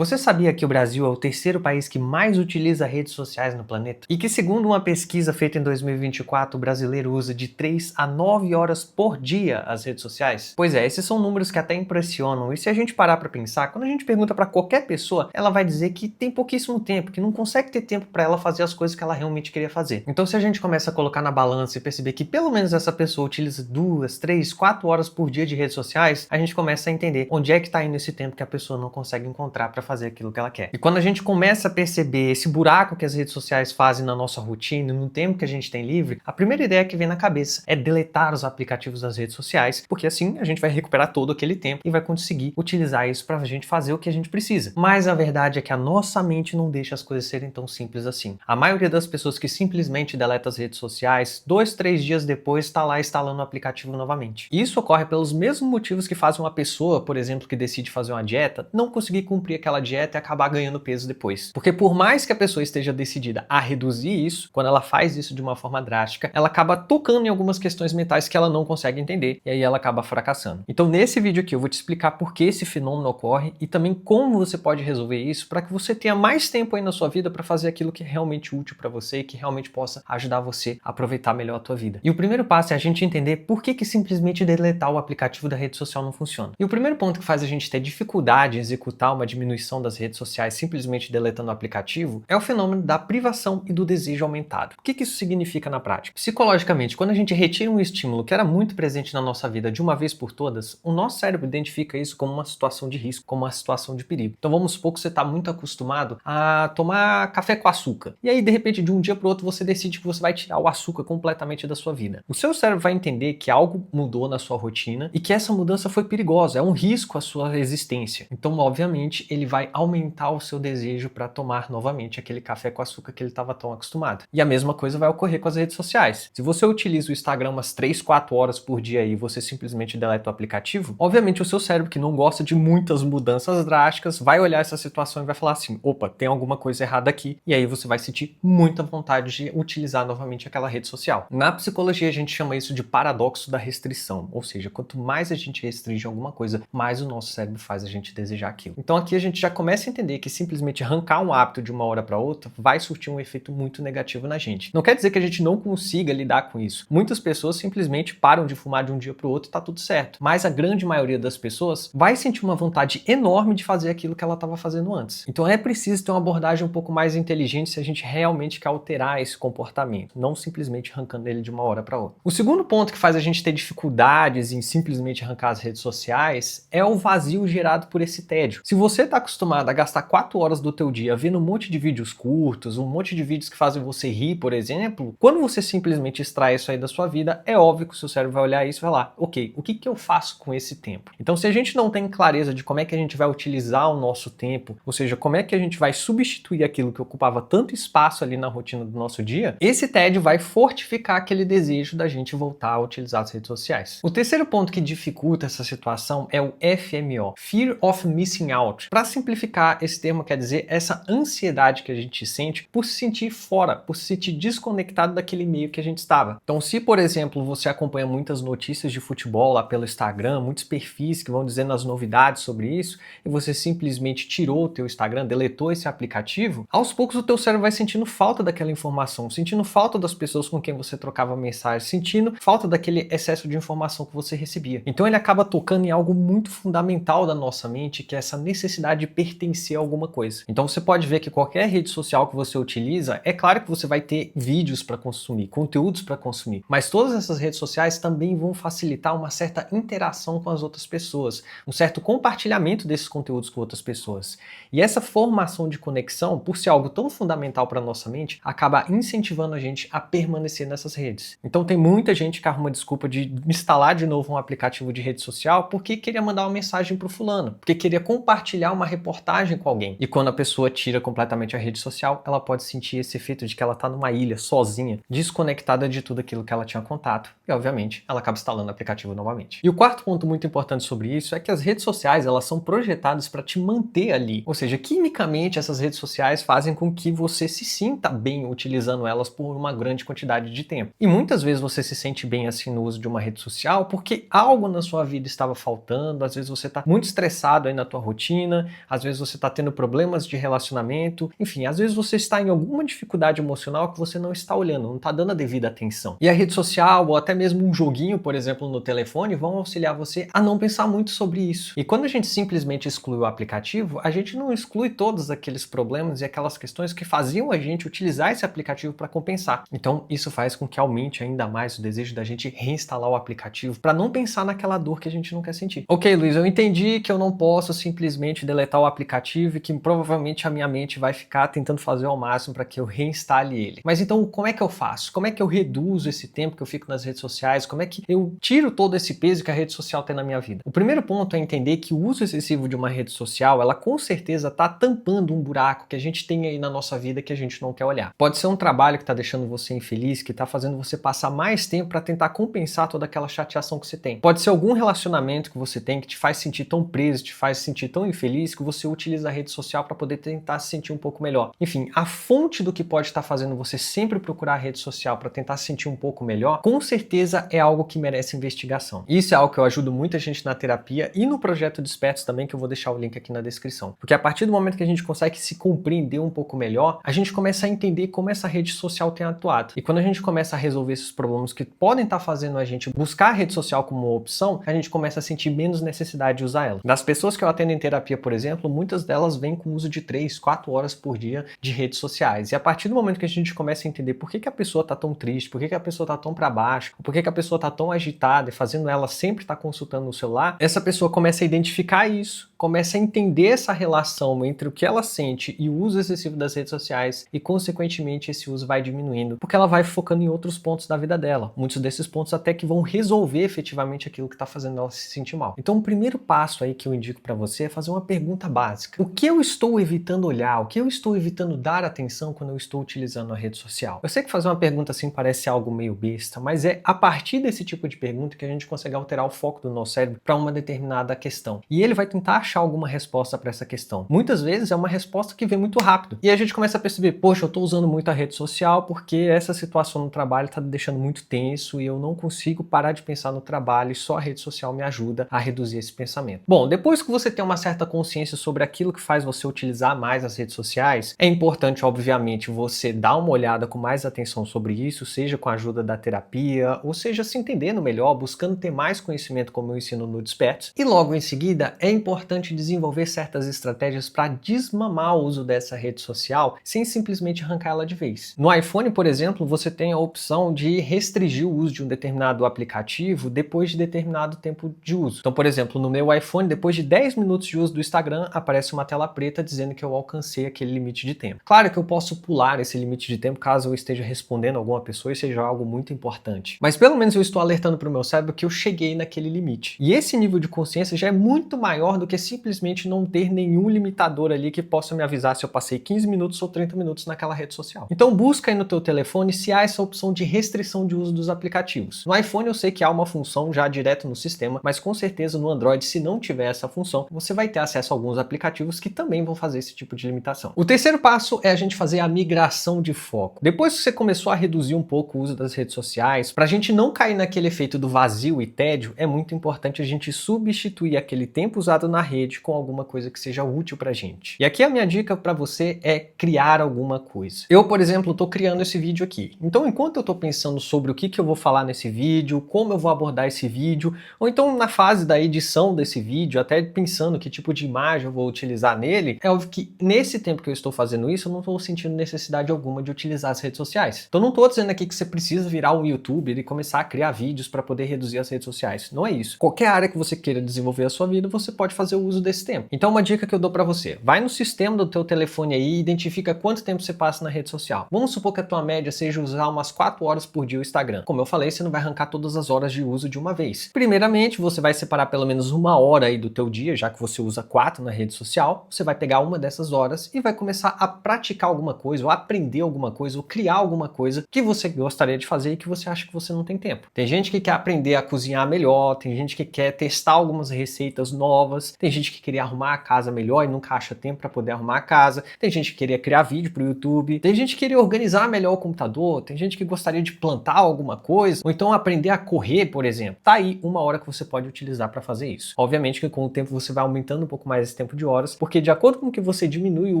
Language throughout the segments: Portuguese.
Você sabia que o Brasil é o terceiro país que mais utiliza redes sociais no planeta? E que, segundo uma pesquisa feita em 2024, o brasileiro usa de 3 a 9 horas por dia as redes sociais? Pois é, esses são números que até impressionam. E se a gente parar para pensar, quando a gente pergunta para qualquer pessoa, ela vai dizer que tem pouquíssimo tempo, que não consegue ter tempo para ela fazer as coisas que ela realmente queria fazer. Então, se a gente começa a colocar na balança e perceber que pelo menos essa pessoa utiliza 2, 3, 4 horas por dia de redes sociais, a gente começa a entender onde é que está indo esse tempo que a pessoa não consegue encontrar para fazer aquilo que ela quer. E quando a gente começa a perceber esse buraco que as redes sociais fazem na nossa rotina, no tempo que a gente tem livre, a primeira ideia que vem na cabeça é deletar os aplicativos das redes sociais, porque assim a gente vai recuperar todo aquele tempo e vai conseguir utilizar isso para a gente fazer o que a gente precisa. Mas a verdade é que a nossa mente não deixa as coisas serem tão simples assim. A maioria das pessoas que simplesmente deleta as redes sociais, 2, 3 dias depois está lá instalando o aplicativo novamente. E isso ocorre pelos mesmos motivos que fazem uma pessoa, por exemplo, que decide fazer uma dieta, não conseguir cumprir aquela dieta e acabar ganhando peso depois. Porque por mais que a pessoa esteja decidida a reduzir isso, quando ela faz isso de uma forma drástica, ela acaba tocando em algumas questões mentais que ela não consegue entender e aí ela acaba fracassando. Então nesse vídeo aqui eu vou te explicar por que esse fenômeno ocorre e também como você pode resolver isso para que você tenha mais tempo aí na sua vida para fazer aquilo que é realmente útil para você e que realmente possa ajudar você a aproveitar melhor a tua vida. E o primeiro passo é a gente entender por que simplesmente deletar o aplicativo da rede social não funciona. E o primeiro ponto que faz a gente ter dificuldade em executar uma diminuição das redes sociais simplesmente deletando o aplicativo é o fenômeno da privação e do desejo aumentado. O que isso significa na prática? Psicologicamente, quando a gente retira um estímulo que era muito presente na nossa vida de uma vez por todas, o nosso cérebro identifica isso como uma situação de risco, como uma situação de perigo. Então vamos supor que você está muito acostumado a tomar café com açúcar. E aí, de repente, de um dia para o outro, você decide que você vai tirar o açúcar completamente da sua vida. O seu cérebro vai entender que algo mudou na sua rotina e que essa mudança foi perigosa, é um risco à sua existência. Então, obviamente, ele vai aumentar o seu desejo para tomar novamente aquele café com açúcar que ele estava tão acostumado. E a mesma coisa vai ocorrer com as redes sociais. Se você utiliza o Instagram umas 3, 4 horas por dia e você simplesmente deleta o aplicativo, obviamente o seu cérebro, que não gosta de muitas mudanças drásticas, vai olhar essa situação e vai falar assim: opa, tem alguma coisa errada aqui. E aí você vai sentir muita vontade de utilizar novamente aquela rede social. Na psicologia a gente chama isso de paradoxo da restrição, ou seja, quanto mais a gente restringe alguma coisa, mais o nosso cérebro faz a gente desejar aquilo. Então aqui a gente já começa a entender que simplesmente arrancar um hábito de uma hora para outra vai surtir um efeito muito negativo na gente. Não quer dizer que a gente não consiga lidar com isso. Muitas pessoas simplesmente param de fumar de um dia para o outro e tá tudo certo. Mas a grande maioria das pessoas vai sentir uma vontade enorme de fazer aquilo que ela estava fazendo antes. Então é preciso ter uma abordagem um pouco mais inteligente se a gente realmente quer alterar esse comportamento, não simplesmente arrancando ele de uma hora para outra. O segundo ponto que faz a gente ter dificuldades em simplesmente arrancar as redes sociais é o vazio gerado por esse tédio. Se você está acostumado a gastar 4 horas do teu dia vendo um monte de vídeos curtos, um monte de vídeos que fazem você rir, por exemplo, quando você simplesmente extrai isso aí da sua vida, é óbvio que o seu cérebro vai olhar isso e vai lá, ok, o que eu faço com esse tempo? Então, se a gente não tem clareza de como é que a gente vai utilizar o nosso tempo, ou seja, como é que a gente vai substituir aquilo que ocupava tanto espaço ali na rotina do nosso dia, esse tédio vai fortificar aquele desejo da gente voltar a utilizar as redes sociais. O terceiro ponto que dificulta essa situação é o FMO, Fear of Missing Out. Para simplificar, esse termo quer dizer essa ansiedade que a gente sente por se sentir fora, por se sentir desconectado daquele meio que a gente estava. Então, se, por exemplo, você acompanha muitas notícias de futebol lá pelo Instagram, muitos perfis que vão dizendo as novidades sobre isso, e você simplesmente tirou o teu Instagram, deletou esse aplicativo, aos poucos o teu cérebro vai sentindo falta daquela informação, sentindo falta das pessoas com quem você trocava mensagem, sentindo falta daquele excesso de informação que você recebia. Então ele acaba tocando em algo muito fundamental da nossa mente, que é essa necessidade de pertencer a alguma coisa. Então você pode ver que qualquer rede social que você utiliza, é claro que você vai ter vídeos para consumir, conteúdos para consumir, mas todas essas redes sociais também vão facilitar uma certa interação com as outras pessoas, um certo compartilhamento desses conteúdos com outras pessoas. E essa formação de conexão, por ser algo tão fundamental para a nossa mente, acaba incentivando a gente a permanecer nessas redes. Então tem muita gente que arruma desculpa de instalar de novo um aplicativo de rede social porque queria mandar uma mensagem pro fulano, porque queria compartilhar uma reportagem com alguém. E quando a pessoa tira completamente a rede social, ela pode sentir esse efeito de que ela tá numa ilha, sozinha, desconectada de tudo aquilo que ela tinha contato. E, obviamente, ela acaba instalando o aplicativo novamente. E o quarto ponto muito importante sobre isso é que as redes sociais, elas são projetadas para te manter ali. Ou seja, quimicamente, essas redes sociais fazem com que você se sinta bem utilizando elas por uma grande quantidade de tempo. E muitas vezes você se sente bem assim no uso de uma rede social porque algo na sua vida estava faltando, às vezes você está muito estressado aí na tua rotina, às vezes você está tendo problemas de relacionamento, enfim, às vezes você está em alguma dificuldade emocional que você não está olhando, não está dando a devida atenção. E a rede social ou até mesmo um joguinho, por exemplo, no telefone, vão auxiliar você a não pensar muito sobre isso. E quando a gente simplesmente exclui o aplicativo, a gente não exclui todos aqueles problemas e aquelas questões que faziam a gente utilizar esse aplicativo para compensar. Então, isso faz com que aumente ainda mais o desejo da gente reinstalar o aplicativo para não pensar naquela dor que a gente não quer sentir. Ok, Luiz, eu entendi que eu não posso simplesmente deletar o aplicativo e que provavelmente a minha mente vai ficar tentando fazer ao máximo para que eu reinstale ele. Mas então, como é que eu faço? Como é que eu reduzo esse tempo que eu fico nas redes sociais? Como é que eu tiro todo esse peso que a rede social tem na minha vida? O primeiro ponto é entender que o uso excessivo de uma rede social, ela com certeza está tampando um buraco que a gente tem aí na nossa vida que a gente não quer olhar. Pode ser um trabalho que está deixando você infeliz, que está fazendo você passar mais tempo para tentar compensar toda aquela chateação que você tem. Pode ser algum relacionamento que você tem que te faz sentir tão preso, te faz sentir tão infeliz que você utiliza a rede social para poder tentar se sentir um pouco melhor. Enfim, a fonte do que pode estar fazendo você sempre procurar a rede social para tentar se sentir um pouco melhor, com certeza é algo que merece investigação. Isso é algo que eu ajudo muita gente na terapia e no projeto Despertos também, que eu vou deixar o link aqui na descrição. Porque a partir do momento que a gente consegue se compreender um pouco melhor, a gente começa a entender como essa rede social tem atuado. E quando a gente começa a resolver esses problemas que podem estar fazendo a gente buscar a rede social como uma opção, a gente começa a sentir menos necessidade de usar ela. Das pessoas que eu atendo em terapia, por exemplo, muitas delas vêm com o uso de 3, 4 horas por dia de redes sociais. E a partir do momento que a gente começa a entender por que a pessoa está tão triste, por que a pessoa está tão para baixo, por que a pessoa está tão agitada e fazendo ela sempre estar consultando o celular, essa pessoa começa a identificar isso, começa a entender essa relação entre o que ela sente e o uso excessivo das redes sociais e, consequentemente, esse uso vai diminuindo, porque ela vai focando em outros pontos da vida dela. Muitos desses pontos até que vão resolver efetivamente aquilo que está fazendo ela se sentir mal. Então, o primeiro passo aí que eu indico para você é fazer uma pergunta básica. O que eu estou evitando olhar? O que eu estou evitando dar atenção quando eu estou utilizando a rede social? Eu sei que fazer uma pergunta assim parece algo meio besta, mas é a partir desse tipo de pergunta que a gente consegue alterar o foco do nosso cérebro para uma determinada questão. E ele vai tentar achar alguma resposta para essa questão. Muitas vezes é uma resposta que vem muito rápido. E a gente começa a perceber, poxa, eu estou usando muito a rede social porque essa situação no trabalho está me deixando muito tenso e eu não consigo parar de pensar no trabalho e só a rede social me ajuda a reduzir esse pensamento. Bom, depois que você tem uma certa consciência sobre aquilo que faz você utilizar mais as redes sociais, é importante, obviamente, você dar uma olhada com mais atenção sobre isso, seja com a ajuda da terapia, ou seja, se entendendo melhor, buscando ter mais conhecimento como eu ensino no Despertos. E logo em seguida, é importante desenvolver certas estratégias para desmamar o uso dessa rede social sem simplesmente arrancar ela de vez. No iPhone, por exemplo, você tem a opção de restringir o uso de um determinado aplicativo depois de determinado tempo de uso. Então, por exemplo, no meu iPhone, depois de 10 minutos de uso do Instagram, aparece uma tela preta dizendo que eu alcancei aquele limite de tempo. Claro que eu posso pular esse limite de tempo caso eu esteja respondendo a alguma pessoa e seja algo muito importante. Mas pelo menos eu estou alertando para o meu cérebro que eu cheguei naquele limite. E esse nível de consciência já é muito maior do que simplesmente não ter nenhum limitador ali que possa me avisar se eu passei 15 minutos ou 30 minutos naquela rede social. Então busca aí no teu telefone se há essa opção de restrição de uso dos aplicativos. No iPhone eu sei que há uma função já direto no sistema, mas com certeza no Android, se não tiver essa função, você vai ter acesso a alguns aplicativos que também vão fazer esse tipo de limitação. O terceiro passo é a gente fazer a migração de foco. Depois que você começou a reduzir um pouco o uso das redes sociais, para a gente não cair naquele efeito do vazio e tédio, é muito importante a gente substituir aquele tempo usado na rede com alguma coisa que seja útil pra gente. E aqui a minha dica para você é criar alguma coisa. Eu, por exemplo, estou criando esse vídeo aqui. Então, enquanto eu estou pensando sobre o que eu vou falar nesse vídeo, como eu vou abordar esse vídeo, ou então na fase da edição desse vídeo, até pensando que tipo de imagem eu vou utilizar nele, é óbvio que nesse tempo que eu estou fazendo isso, eu não estou sentindo necessidade alguma de utilizar as redes sociais. Então, não estou dizendo aqui que você precisa virar um YouTuber e começar a criar vídeos para poder reduzir as redes sociais. Não é isso. Qualquer área que você queira desenvolver a sua vida, você pode fazer o uso desse tempo. Então, uma dica que eu dou para você, vai no sistema do teu telefone aí e identifica quanto tempo você passa na rede social. Vamos supor que a tua média seja usar umas 4 horas por dia o Instagram. Como eu falei, você não vai arrancar todas as horas de uso de uma vez. Primeiramente, você vai separar pelo menos uma hora aí do teu dia, já que você usa 4 na rede social, você vai pegar uma dessas horas e vai começar a praticar alguma coisa, ou aprender alguma coisa, ou criar alguma coisa que você gostaria de fazer e que você acha que você não tem tempo. Tem gente que quer aprender a cozinhar melhor, tem gente que quer testar algumas receitas novas, tem tem gente que queria arrumar a casa melhor e nunca acha tempo para poder arrumar a casa, tem gente que queria criar vídeo para o YouTube, tem gente que queria organizar melhor o computador, tem gente que gostaria de plantar alguma coisa, ou então aprender a correr, por exemplo. Tá aí uma hora que você pode utilizar para fazer isso. Obviamente que com o tempo você vai aumentando um pouco mais esse tempo de horas, porque de acordo com que você diminui o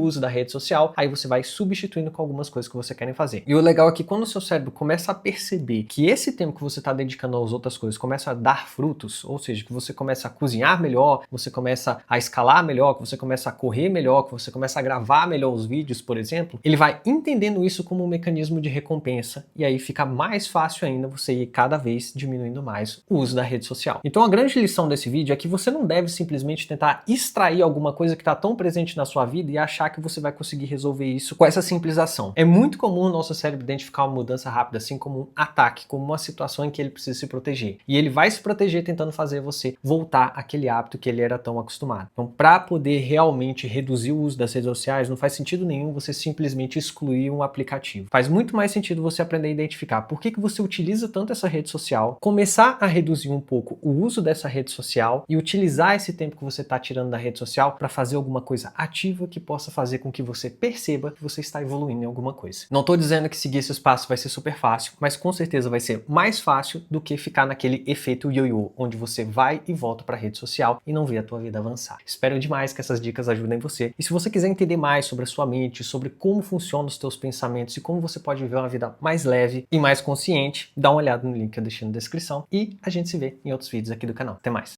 uso da rede social, aí você vai substituindo com algumas coisas que você quer fazer. E o legal é que quando o seu cérebro começa a perceber que esse tempo que você está dedicando às outras coisas começa a dar frutos, ou seja, que você começa a cozinhar melhor, você começa a escalar melhor, que você começa a correr melhor, que você começa a gravar melhor os vídeos, por exemplo, ele vai entendendo isso como um mecanismo de recompensa e aí fica mais fácil ainda você ir cada vez diminuindo mais o uso da rede social. Então a grande lição desse vídeo é que você não deve simplesmente tentar extrair alguma coisa que está tão presente na sua vida e achar que você vai conseguir resolver isso com essa simples ação. É muito comum o nosso cérebro identificar uma mudança rápida assim como um ataque, como uma situação em que ele precisa se proteger. E ele vai se proteger tentando fazer você voltar àquele hábito que ele era tão acostumado. Então, para poder realmente reduzir o uso das redes sociais, não faz sentido nenhum você simplesmente excluir um aplicativo. Faz muito mais sentido você aprender a identificar por que você utiliza tanto essa rede social, começar a reduzir um pouco o uso dessa rede social e utilizar esse tempo que você está tirando da rede social para fazer alguma coisa ativa que possa fazer com que você perceba que você está evoluindo em alguma coisa. Não estou dizendo que seguir esses passos vai ser super fácil, mas com certeza vai ser mais fácil do que ficar naquele efeito ioiô, onde você vai e volta para a rede social e não vê a tua vida avançar. Espero demais que essas dicas ajudem você. E se você quiser entender mais sobre a sua mente, sobre como funcionam os teus pensamentos e como você pode viver uma vida mais leve e mais consciente, dá uma olhada no link que eu deixei na descrição e a gente se vê em outros vídeos aqui do canal. Até mais!